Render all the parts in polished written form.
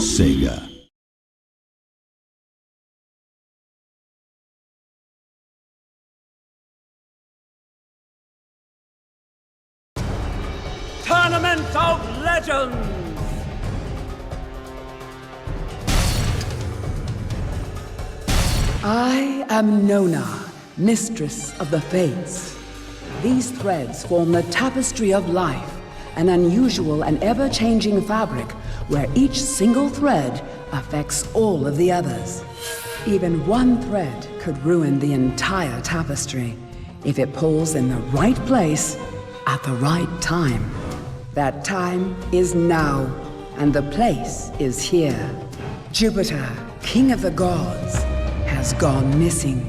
Sega. Tournament of Legends! I am Nona, Mistress of the Fates. These threads form the tapestry of life, an unusual and ever-changing fabric where each single thread affects all of the others. Even one thread could ruin the entire tapestry if it pulls in the right place at the right time. That time is now, and the place is here. Jupiter, king of the gods, has gone missing.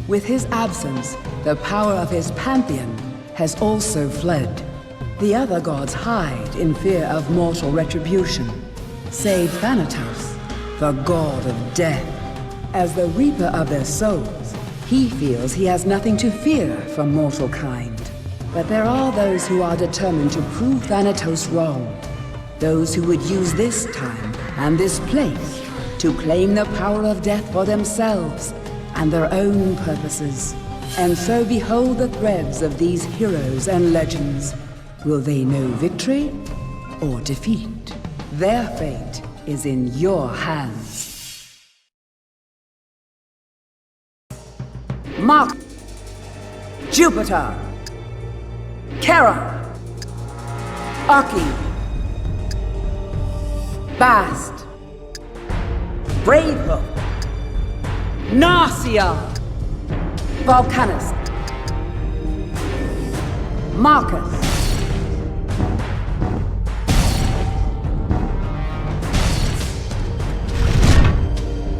With his absence, the power of his pantheon has also fled. The other gods hide in fear of mortal retribution, save Thanatos, the god of death. As the reaper of their souls, he feels he has nothing to fear from mortal kind. But there are those who are determined to prove Thanatos wrong. Those who would use this time and this place to claim the power of death for themselves and their own purposes. And so behold the threads of these heroes and legends. Will they know victory or defeat? Their fate is in your hands. Mark, Jupiter, Kara, Akki, Bast, Bravehoof, Narcia, Volcanus, Marcus,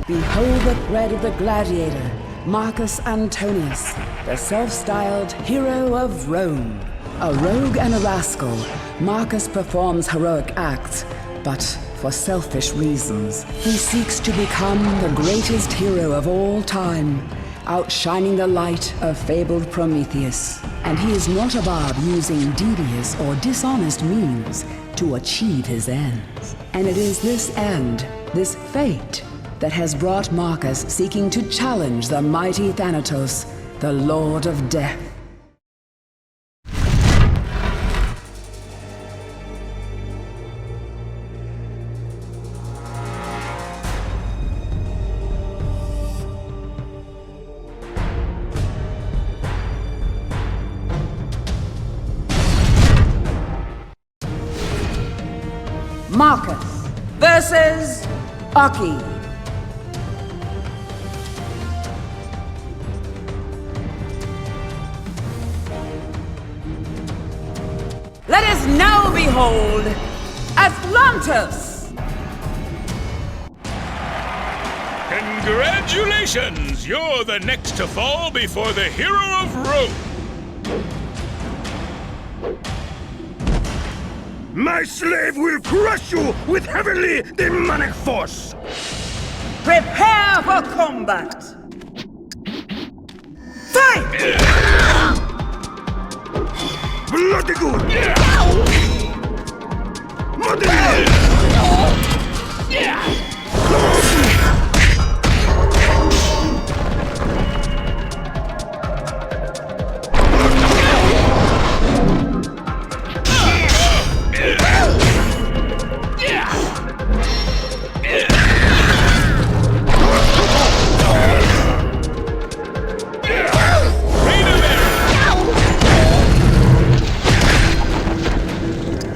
behold the thread of the gladiator, Marcus Antonius, the self-styled hero of Rome. A rogue and a rascal, Marcus performs heroic acts, but for selfish reasons. He seeks to become the greatest hero of all time, outshining the light of fabled Prometheus. And he is not above using devious or dishonest means to achieve his ends. And it is this end, this fate, that has brought Marcus seeking to challenge the mighty Thanatos, the Lord of Death. Marcus versus Akki. Let us now behold Atlantis! Congratulations! You're the next to fall before the hero of Rome! My slave will crush you with heavenly demonic force! Prepare for combat! Fight! Bloody good! Mother!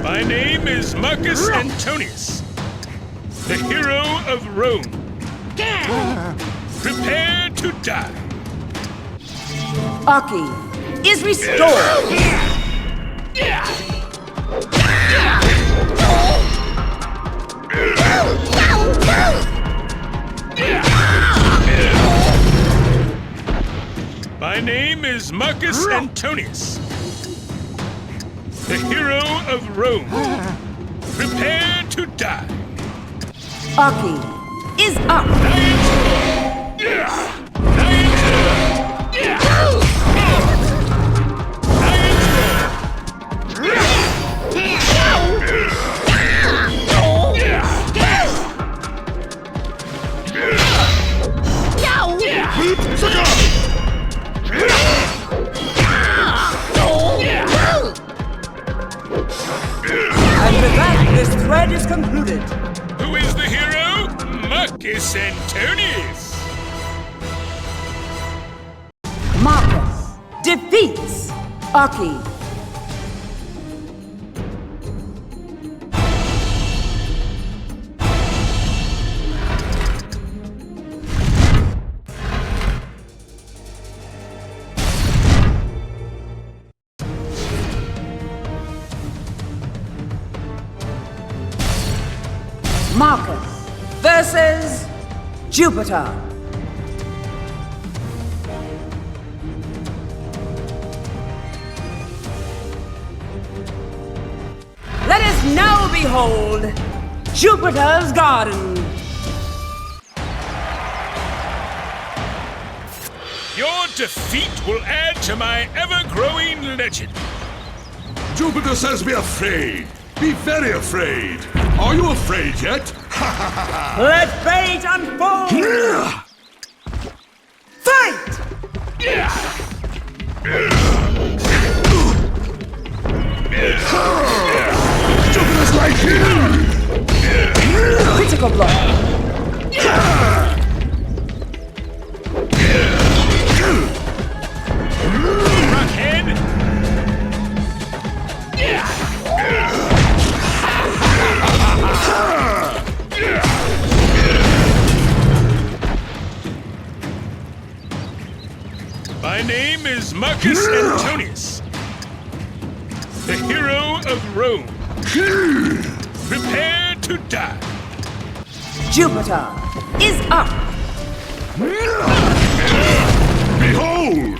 My name is Marcus Antonius, the hero of Rome. Prepare to die. Akki is restored! My name is Marcus Antonius, the hero of Rome. Prepare to die. Akki is up! Akki. Marcus versus Jupiter. Let us now behold Jupiter's garden. Your defeat will add to my ever-growing legend. Jupiter says be afraid. Be very afraid. Are you afraid yet? Let fate unfold! Fight! Jupiter's right here! Critical blow. Rockhead! My name is Marcus Antonius, the hero of Rome. Prepare to die. Jupiter is up. Behold!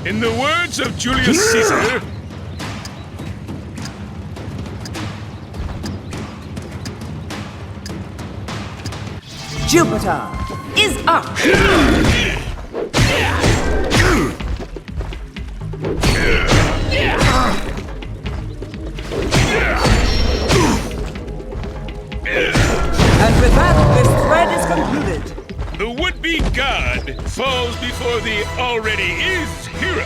In the words of Julius Caesar, Jupiter is up. And with that, this thread is concluded. the would-be god falls before the already-is hero.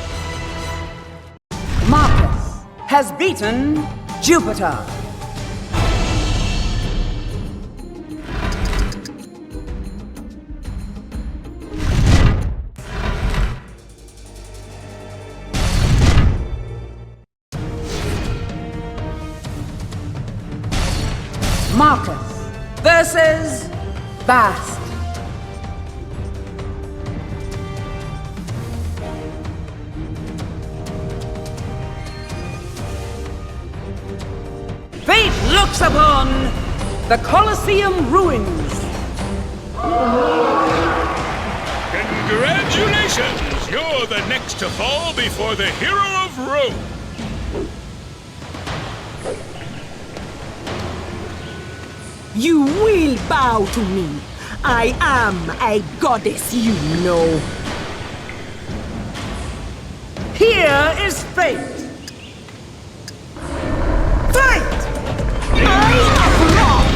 Marcus has beaten Jupiter. Marcus versus Bast. Fate looks upon the Coliseum ruins. Congratulations! You're the next to fall before the hero of Rome. You will bow to me. I am a goddess, you know. Here is fate! Fight! I am wrong.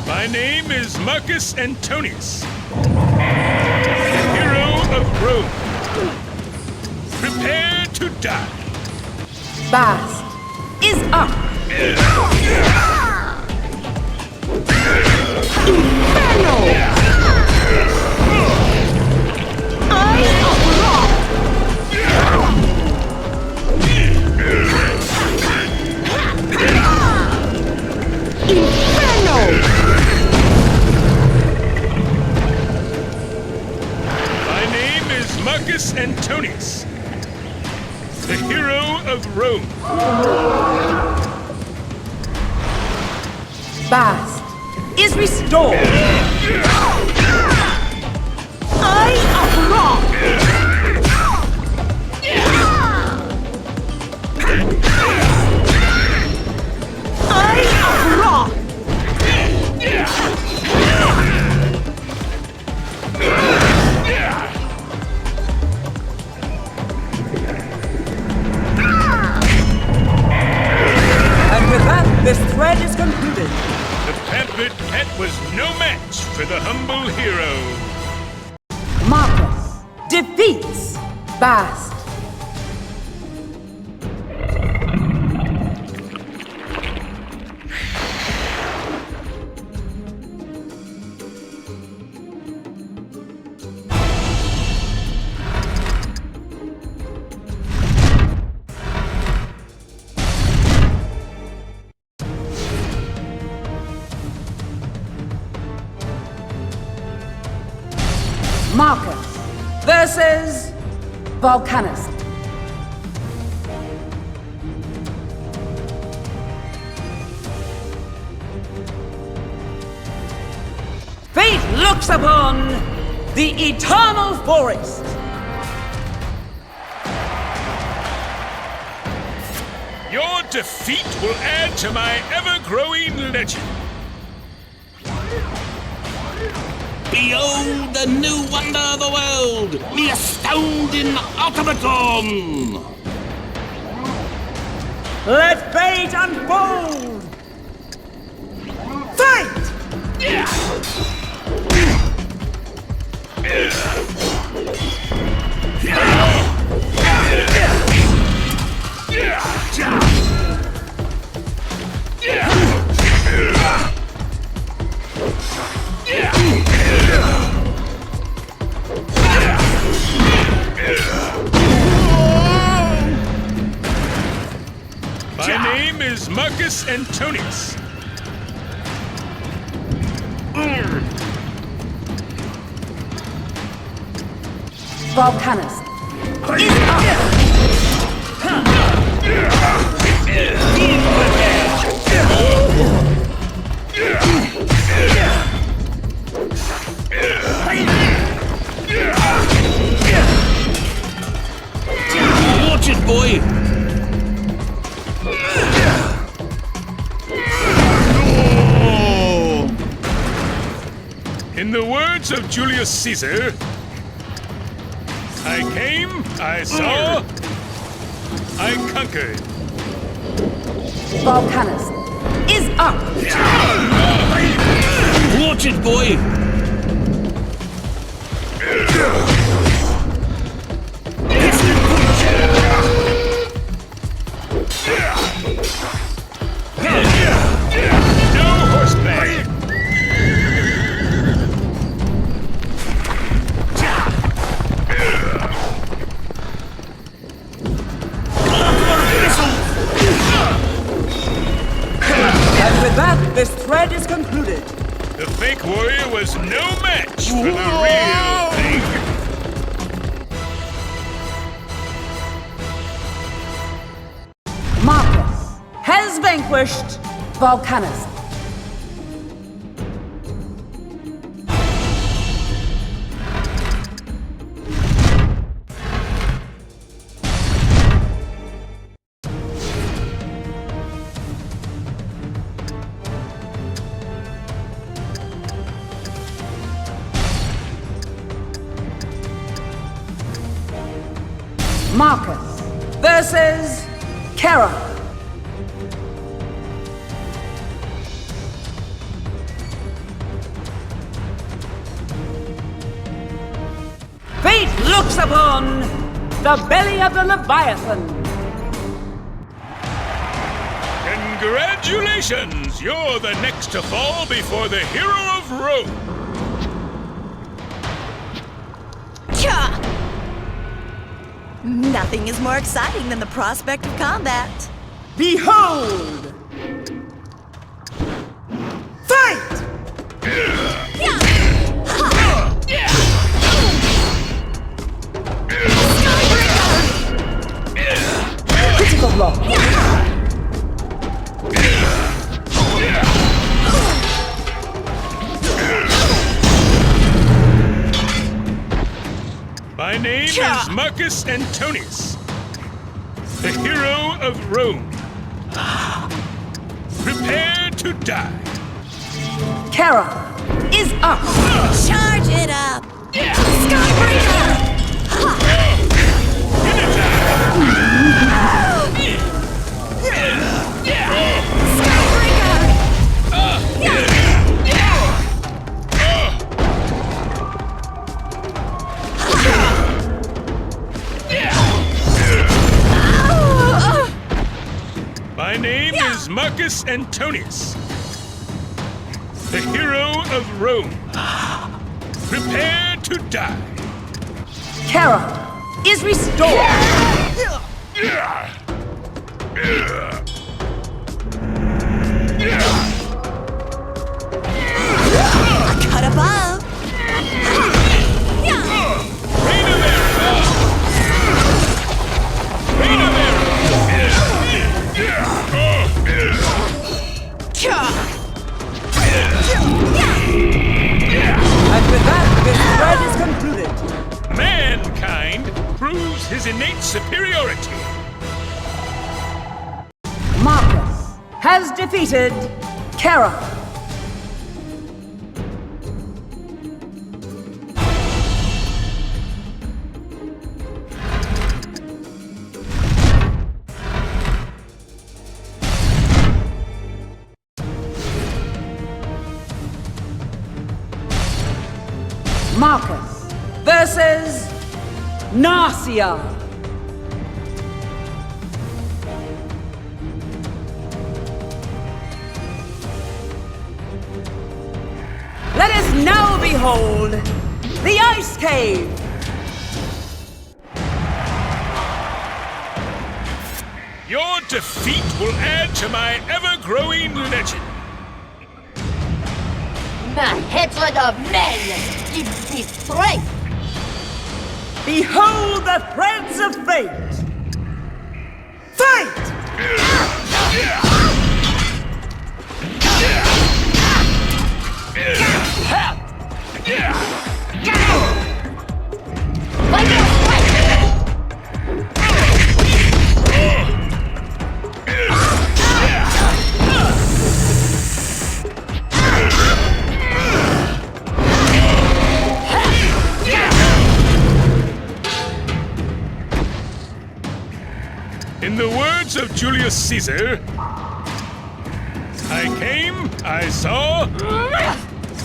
My name is Marcus Antonius, the hero of Rome. Prepare to die. Bast is up. Inferno! I am wrong. Inferno! My name is Marcus Antonius, the hero of Rome. Bast is restored. Eye of Ra! Eye of Ra! And with that, this thread is concluded. The pampered pet was no match for the humble hero. Marcus defeats Bast. Marcus versus Volcanus. Fate looks upon the eternal forest. Your defeat will add to my ever-growing legend. Behold the new wonder of the world, the astounding automaton! Let fate unfold. Fight! My name is Marcus Antonius. Volcanus is Watch it, boy! In the words of Julius Caesar, I came, I saw, I conquered. Volcanus is up. Watch it, boy! No horseback! And with that, this thread is concluded. The fake warrior was no match for the real thing. Marcus has vanquished Volcanus. Marcus versus Kara. Fate looks upon the belly of the Leviathan. Congratulations! You're the next to fall before the hero of Rome. Nothing is more exciting than the prospect of combat. Behold! Fight! My name is Marcus Antonius, the hero of Rome. Prepare to die. Kara is up. Charge it up! Skybreaker! My name is Marcus Antonius, the hero of Rome. Prepare to die. Kara is restored. Cut above! Rain of arrows! Rain of arrows! And with that, this thread is concluded. Mankind proves his innate superiority. Marcus has defeated Kara. Marcus versus Narcia. Let us now behold the Ice Cave. Your defeat will add to my ever-growing legend. The hatred of men gives me strength. Behold the threads of fate. Fight! In the words of Julius Caesar, I came, I saw,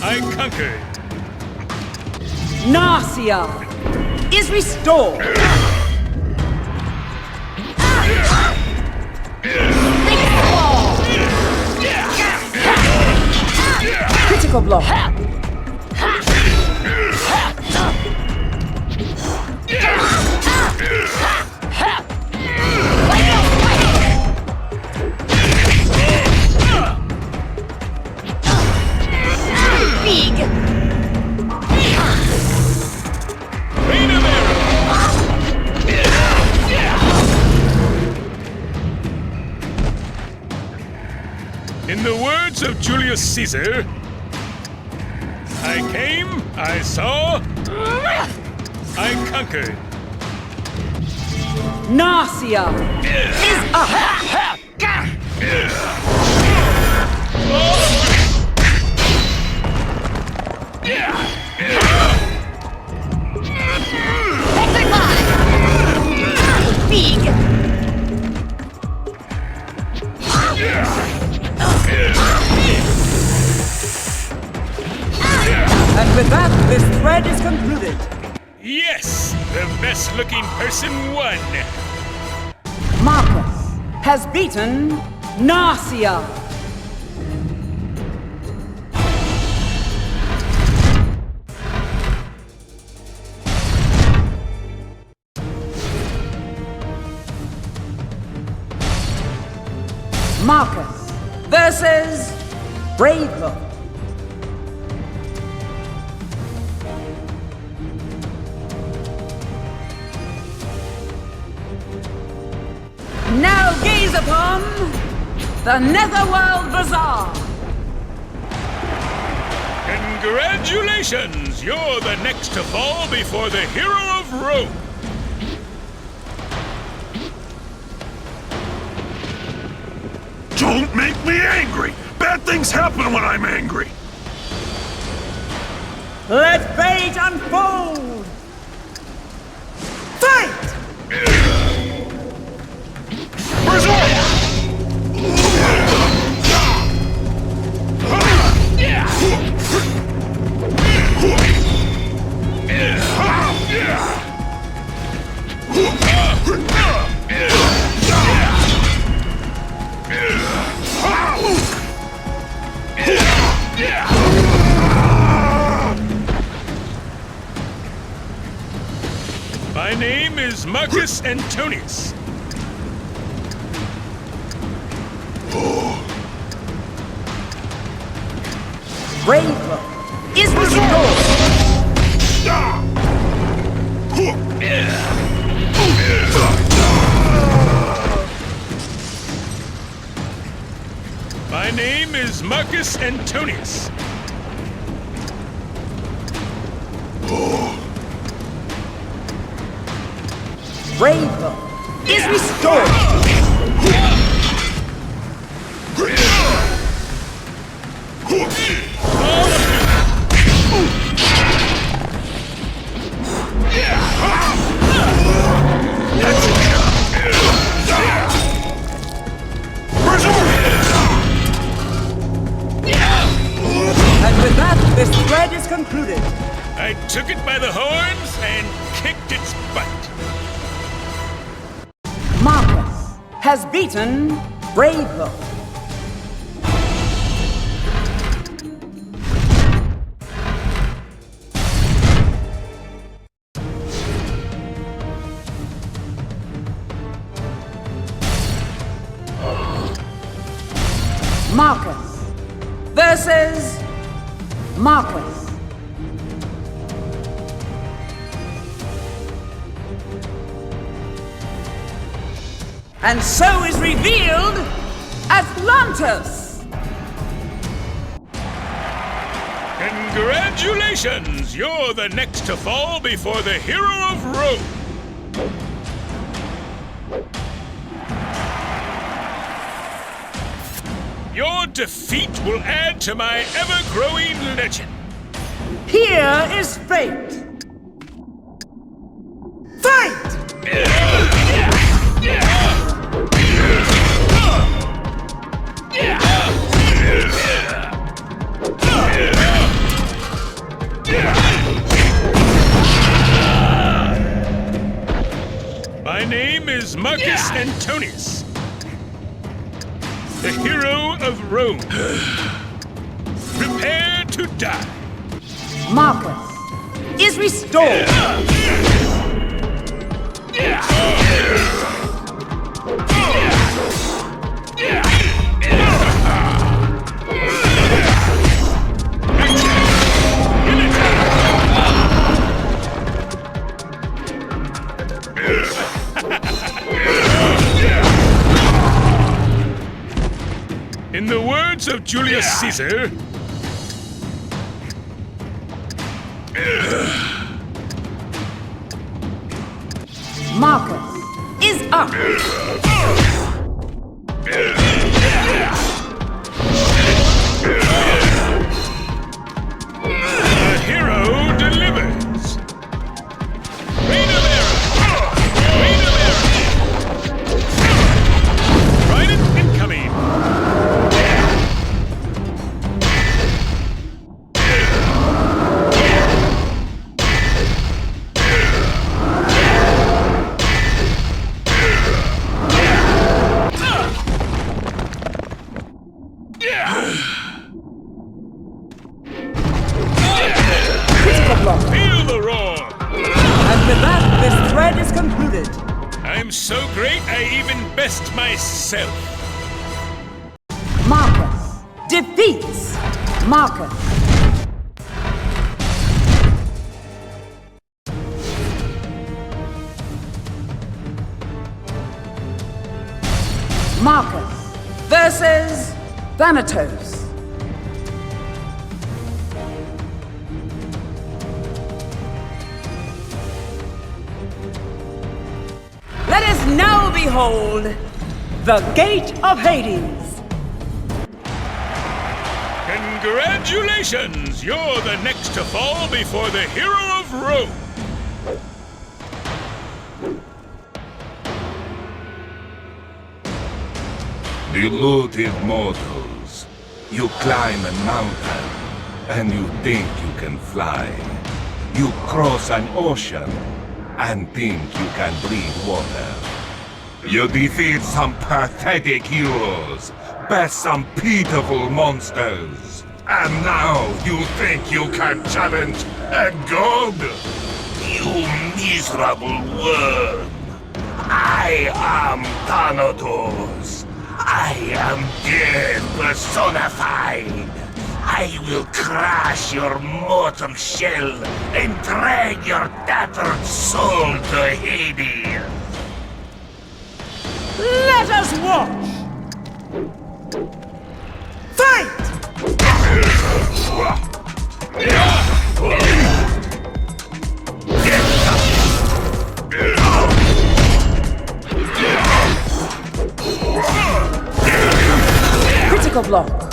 I conquered. Narcia is restored. Critical blow. Big. Rain of arrows! In the words of Julius Caesar, I came, I saw, I conquered. Narcia is up. Big. And with that, this thread is concluded. Yes, the best-looking person won. Marcus has beaten Narcia. Marcus versus Bravehoof. Now gaze upon the Netherworld Bazaar. Congratulations! You're the next to fall before the hero of Rome. Don't make me angry! Bad things happen when I'm angry! Let fate unfold! Fight! My name is Marcus Antonius. Bravehoof is restored! My name is Marcus Antonius. Bravehoof is restored! And with that, this thread is concluded. I took it by the horns and kicked its butt. Marcus has beaten Bravehoof. Marcus versus Marcus. And so is revealed Atlantis! Congratulations! You're the next to fall before the hero of Rome. Your defeat will add to my ever-growing legend. Here is fate! Fight! My name is Marcus Antonius, the hero of Rome. Prepare to die. Marcus is restored! In the words of Julius Caesar, Marcus is up! the hero delivers. Rain of arrow! Rain of arrow! Trident incoming! Feel the roar! And with that, this thread is concluded. I'm so great I even best myself. Marcus defeats Marcus. Marcus versus Thanatos. now behold the Gate of Hades. Congratulations! You're the next to fall before the hero of Rome. Deluded mortals, you climb a mountain, and you think you can fly. You cross an ocean, and think you can breathe water. You defeat some pathetic heroes, best some pitiful monsters. And now you think you can challenge a god? You miserable worm! I am Thanatos. I am death personified. I will crush your mortal shell and drag your tattered soul to Hades. Let us watch! Fight! Critical block.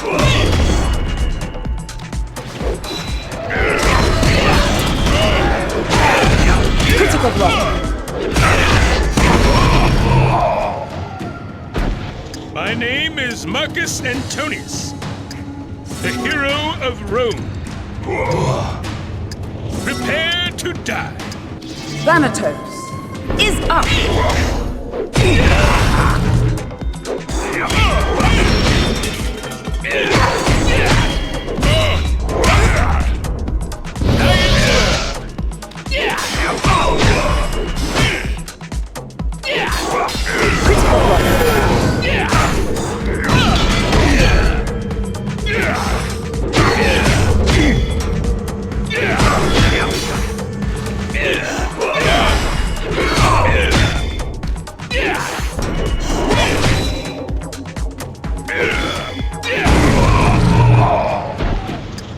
Critical block. My name is Marcus Antonius, the hero of Rome. Prepare to die. Thanatos is up!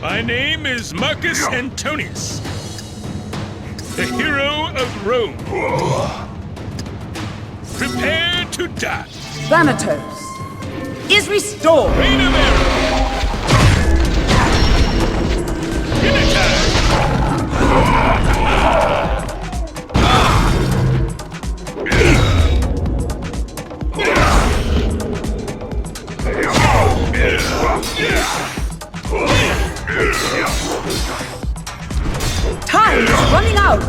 My name is Marcus Antonius, the hero of Rome. Prepare to die. Thanatos is restored! Rain of arrow. In attack. Time is running out!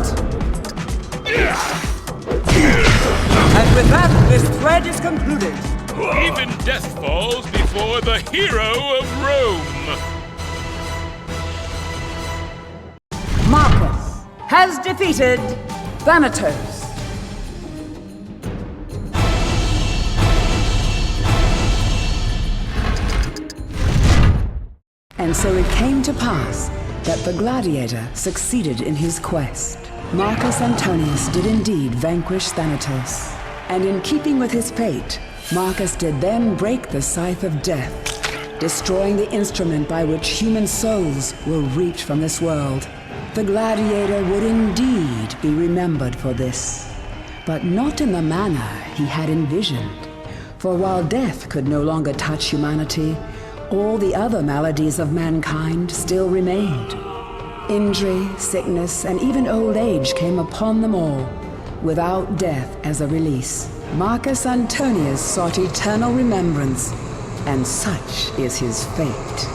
And with that, this thread is concluded. Even death falls before the hero of Rome. Marcus has defeated Thanatos. And so it came to pass that the gladiator succeeded in his quest. Marcus Antonius did indeed vanquish Thanatos. And in keeping with his fate, Marcus did then break the scythe of death, destroying the instrument by which human souls were reaped from this world. The gladiator would indeed be remembered for this, but not in the manner he had envisioned. For while death could no longer touch humanity, all the other maladies of mankind still remained. Injury, sickness, and even old age came upon them all, without death as a release. Marcus Antonius sought eternal remembrance, and such is his fate.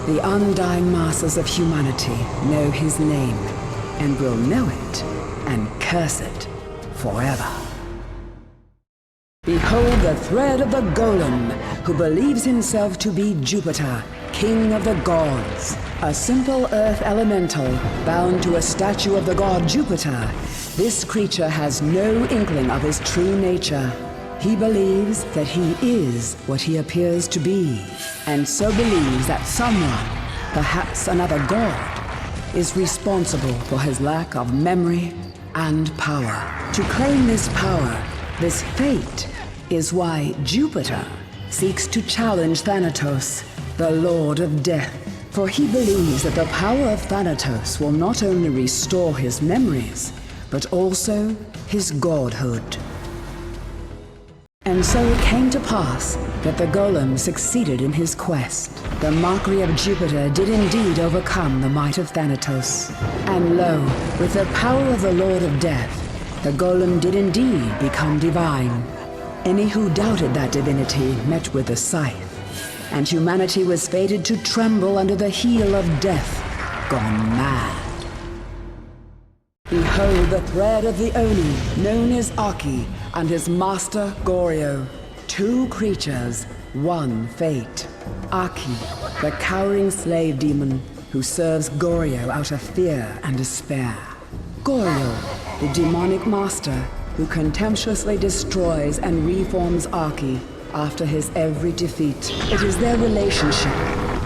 The undying masses of humanity know his name, and will know it, and curse it forever. Behold the thread of the golem, who believes himself to be Jupiter, king of the gods. A simple earth elemental, bound to a statue of the god Jupiter, this creature has no inkling of his true nature. He believes that he is what he appears to be, and so believes that someone, perhaps another god, is responsible for his lack of memory and power. To claim this power, this fate, is why Jupiter seeks to challenge Thanatos, the Lord of Death. For he believes that the power of Thanatos will not only restore his memories, but also his godhood. And so it came to pass that the golem succeeded in his quest. The mockery of Jupiter did indeed overcome the might of Thanatos. And lo, with the power of the Lord of Death, the golem did indeed become divine. Any who doubted that divinity met with the scythe, and humanity was fated to tremble under the heel of death, gone mad. Behold the thread of the Oni, known as Akki, and his master Goryo. Two creatures, one fate. Akki, the cowering slave demon who serves Goryo out of fear and despair. Goryo, the demonic master who contemptuously destroys and reforms Akki after his every defeat. It is their relationship,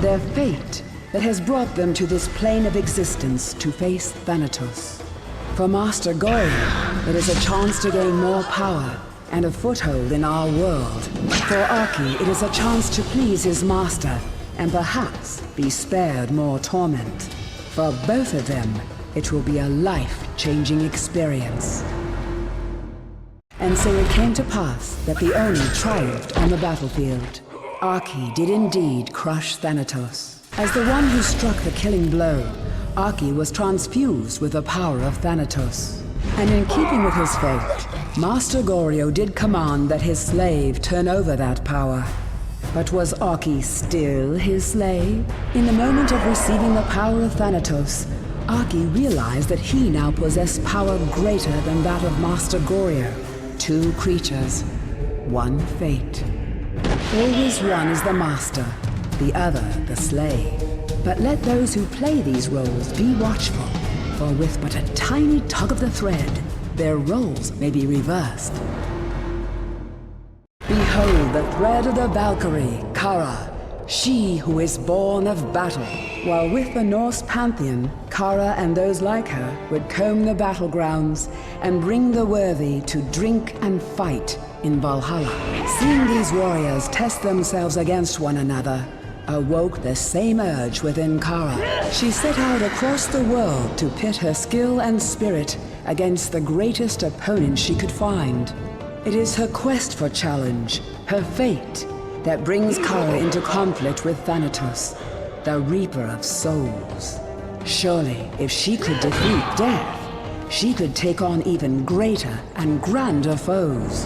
their fate, that has brought them to this plane of existence to face Thanatos. For Master Goryo, it is a chance to gain more power and a foothold in our world. For Akki, it is a chance to please his master and perhaps be spared more torment. For both of them, it will be a life-changing experience. And so it came to pass that the Oni triumphed on the battlefield. Akki did indeed crush Thanatos. As the one who struck the killing blow, Akki was transfused with the power of Thanatos. And in keeping with his fate, Master Goryo did command that his slave turn over that power. But was Akki still his slave? In the moment of receiving the power of Thanatos, Akki realized that he now possessed power greater than that of Master Goryo. Two creatures, one fate. Always one is the master, the other the slave. But let those who play these roles be watchful, for with but a tiny tug of the thread, their roles may be reversed. Behold the thread of the Valkyrie, Kara, she who is born of battle. While with the Norse pantheon, Kara and those like her would comb the battlegrounds and bring the worthy to drink and fight in Valhalla. Seeing these warriors test themselves against one another, awoke the same urge within Kara. She set out across the world to pit her skill and spirit against the greatest opponent she could find. It is her quest for challenge, her fate, that brings Kara into conflict with Thanatos, the Reaper of Souls. Surely, if she could defeat death, she could take on even greater and grander foes.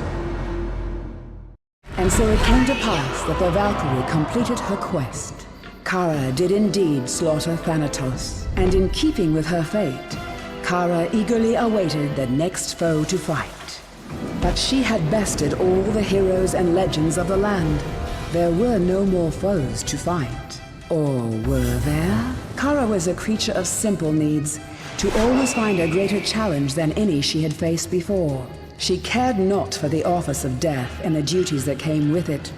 And so it came to pass that the Valkyrie completed her quest. Kara did indeed slaughter Thanatos, and in keeping with her fate, Kara eagerly awaited the next foe to fight. But she had bested all the heroes and legends of the land. There were no more foes to fight. Or were there? Kara was a creature of simple needs, to always find a greater challenge than any she had faced before. She cared not for the office of death and the duties that came with it.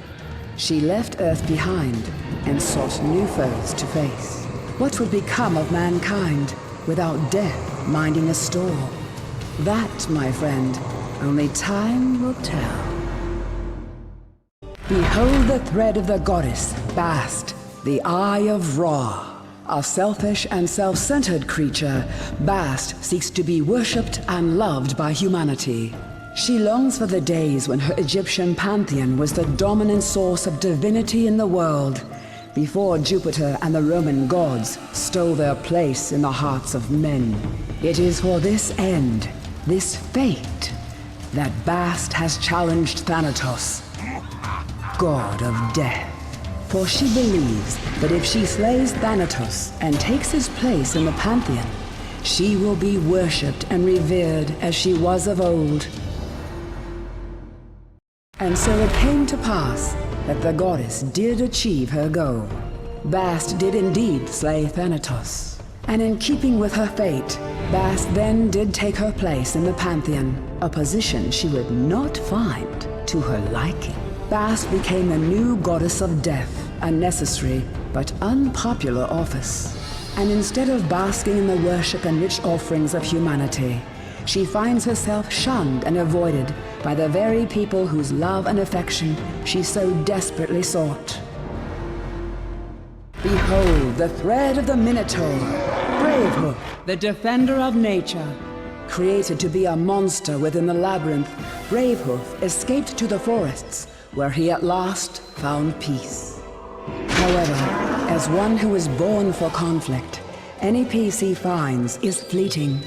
She left Earth behind and sought new foes to face. What would become of mankind without death minding a store? That, my friend, only time will tell. Behold the thread of the goddess, Bast, the Eye of Ra. A selfish and self-centered creature, Bast seeks to be worshipped and loved by humanity. She longs for the days when her Egyptian pantheon was the dominant source of divinity in the world, before Jupiter and the Roman gods stole their place in the hearts of men. It is for this end, this fate, that Bast has challenged Thanatos, god of death. For she believes that if she slays Thanatos and takes his place in the pantheon, she will be worshipped and revered as she was of old. And so it came to pass that the goddess did achieve her goal. Bast did indeed slay Thanatos. And in keeping with her fate, Bast then did take her place in the pantheon, a position she would not find to her liking. Bast became the new goddess of death, a necessary but unpopular office. And instead of basking in the worship and rich offerings of humanity, she finds herself shunned and avoided by the very people whose love and affection she so desperately sought. Behold the thread of the Minotaur, Bravehoof, the defender of nature. created to be a monster within the labyrinth, Bravehoof escaped to the forests, where he at last found peace. However, as one who is born for conflict, any peace he finds is fleeting,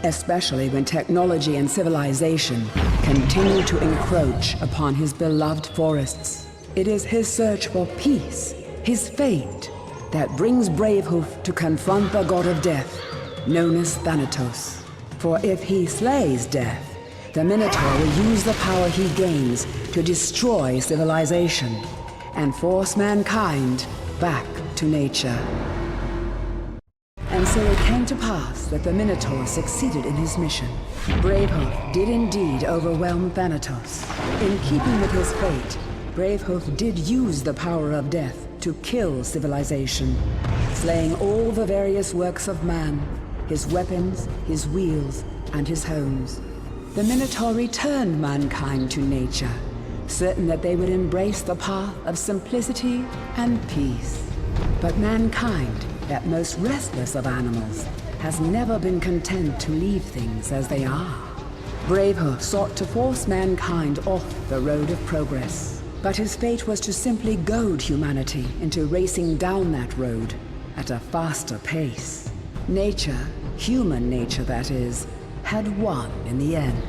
especially when technology and civilization continue to encroach upon his beloved forests. It is his search for peace, his fate, that brings Bravehoof to confront the god of death, known as Thanatos. For if he slays death, the Minotaur will use the power he gains to destroy civilization and force mankind back to nature. And so it came to pass that the Minotaur succeeded in his mission. Bravehoof did indeed overwhelm Thanatos. In keeping with his fate, Bravehoof did use the power of death to kill civilization, slaying all the various works of man, his weapons, his wheels, and his homes. The Minotaur returned mankind to nature, certain that they would embrace the path of simplicity and peace. But mankind, that most restless of animals, has never been content to leave things as they are. Bravehoof sought to force mankind off the road of progress, but his fate was to simply goad humanity into racing down that road at a faster pace. Nature, human nature that is, had won in the end.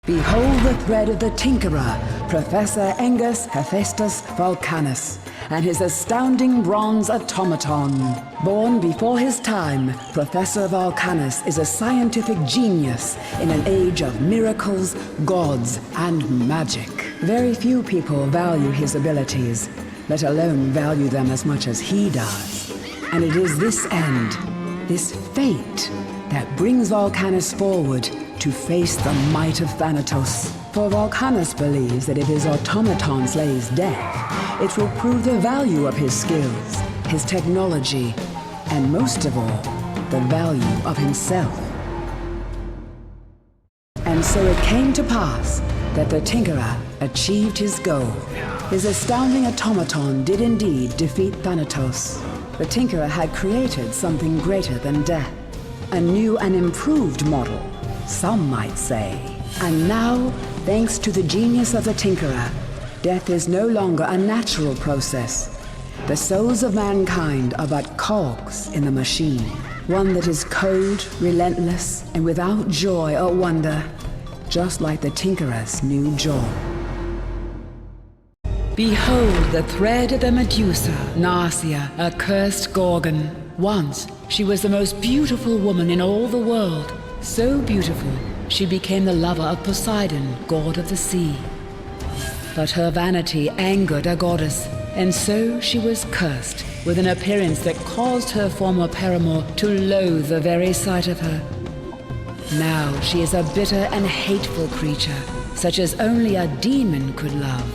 Behold the thread of the Tinkerer, Professor Engus Hephaestus Volcanus, and his astounding bronze automaton. Born before his time, Professor Volcanus is a scientific genius in an age of miracles, gods, and magic. Very few people value his abilities, let alone value them as much as he does. And it is this end, this fate, that brings Volcanus forward to face the might of Thanatos. For Volcanus believes that if his automaton slays death, it will prove the value of his skills, his technology, and most of all, the value of himself. And so it came to pass that the Tinkerer achieved his goal. His astounding automaton did indeed defeat Thanatos. The Tinkerer had created something greater than death, a new and improved model, some might say. And now, thanks to the genius of the Tinkerer, death is no longer a natural process. The souls of mankind are but cogs in the machine, one that is cold, relentless, and without joy or wonder, just like the Tinkerer's new jaw. Behold the thread of the Medusa, Narcia, a cursed Gorgon. Once, she was the most beautiful woman in all the world. So beautiful, she became the lover of Poseidon, god of the sea. But her vanity angered a goddess, and so she was cursed with an appearance that caused her former paramour to loathe the very sight of her. Now she is a bitter and hateful creature, such as only a demon could love.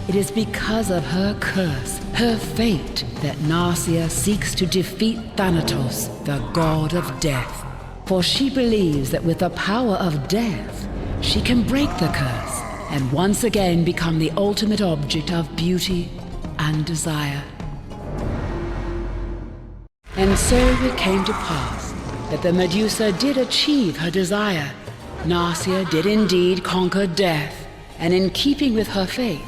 It is because of her curse, her fate, that Narcia seeks to defeat Thanatos, the god of death. For she believes that with the power of death, she can break the curse and once again become the ultimate object of beauty and desire. And so it came to pass that the Medusa did achieve her desire. Narcia did indeed conquer death, and in keeping with her fate,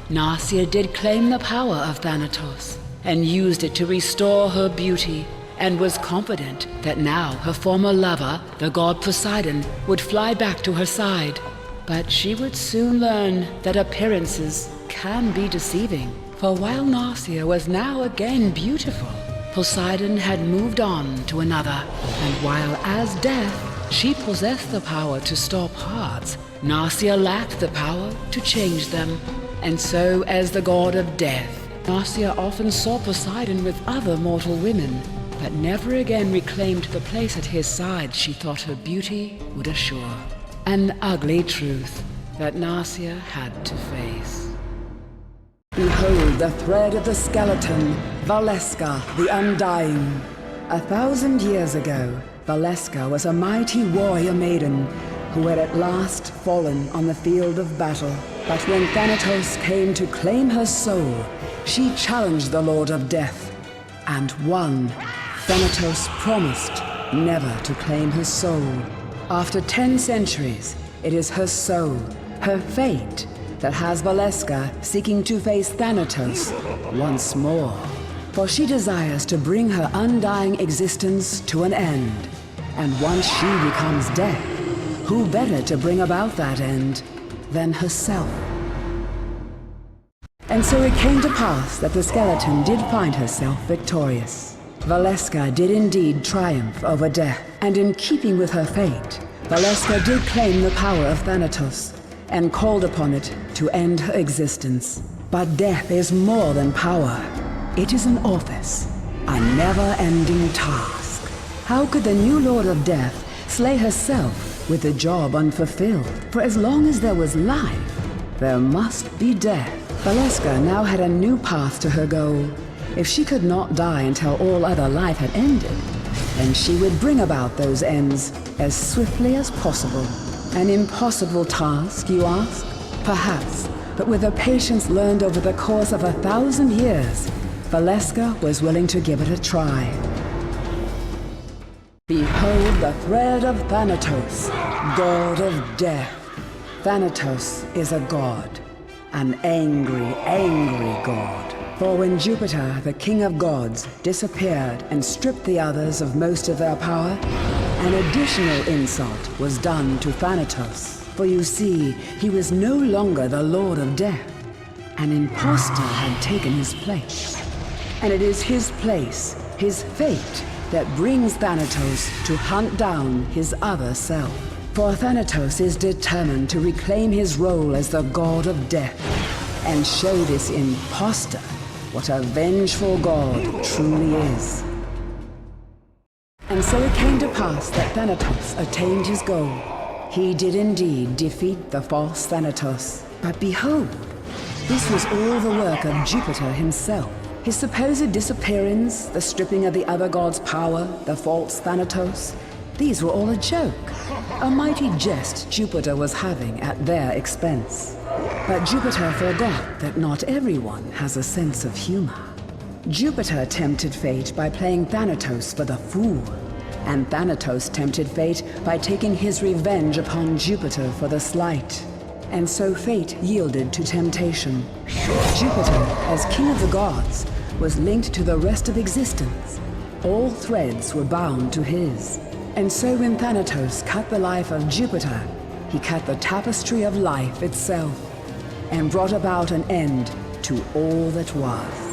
Narcia did claim the power of Thanatos and used it to restore her beauty, and was confident that now her former lover, the god Poseidon, would fly back to her side. But she would soon learn that appearances can be deceiving. For while Narcia was now again beautiful, Poseidon had moved on to another. And while as death, she possessed the power to stop hearts, Narcia lacked the power to change them. And so, as the god of death, Narcia often saw Poseidon with other mortal women, but never again reclaimed the place at his side she thought her beauty would assure. An ugly truth that Narcia had to face. Behold the thread of the skeleton, Valeska the Undying. 1,000 years ago, Valeska was a mighty warrior maiden who had at last fallen on the field of battle. But when Thanatos came to claim her soul, she challenged the Lord of Death and won. Thanatos promised never to claim her soul. After 10 centuries, it is her soul, her fate, that has Valeska seeking to face Thanatos once more. For she desires to bring her undying existence to an end. And once she becomes death, who better to bring about that end than herself? And so it came to pass that the skeleton did find herself victorious. Valeska did indeed triumph over death, and in keeping with her fate, Valeska did claim the power of Thanatos, and called upon it to end her existence. But death is more than power. It is an office, a never-ending task. How could the new Lord of Death slay herself with the job unfulfilled? For as long as there was life, there must be death. Valeska now had a new path to her goal. If she could not die until all other life had ended, then she would bring about those ends as swiftly as possible. An impossible task, you ask? Perhaps, but with the patience learned over the course of 1,000 years, Valeska was willing to give it a try. Behold the thread of Thanatos, god of death. Thanatos is a god, an angry, angry god. For when Jupiter, the king of gods, disappeared and stripped the others of most of their power, an additional insult was done to Thanatos. For you see, he was no longer the Lord of Death. An imposter had taken his place. And it is his place, his fate, that brings Thanatos to hunt down his other self. For Thanatos is determined to reclaim his role as the god of death, and show this imposter what a vengeful god truly is. And so it came to pass that Thanatos attained his goal. He did indeed defeat the false Thanatos. But behold, this was all the work of Jupiter himself. His supposed disappearance, the stripping of the other god's power, the false Thanatos, these were all a joke. A mighty jest Jupiter was having at their expense. But Jupiter forgot that not everyone has a sense of humor. Jupiter tempted fate by playing Thanatos for the fool, and Thanatos tempted fate by taking his revenge upon Jupiter for the slight. And so fate yielded to temptation. Jupiter, as king of the gods, was linked to the rest of existence. All threads were bound to his. And so when Thanatos cut the life of Jupiter, he cut the tapestry of life itself, and brought about an end to all that was.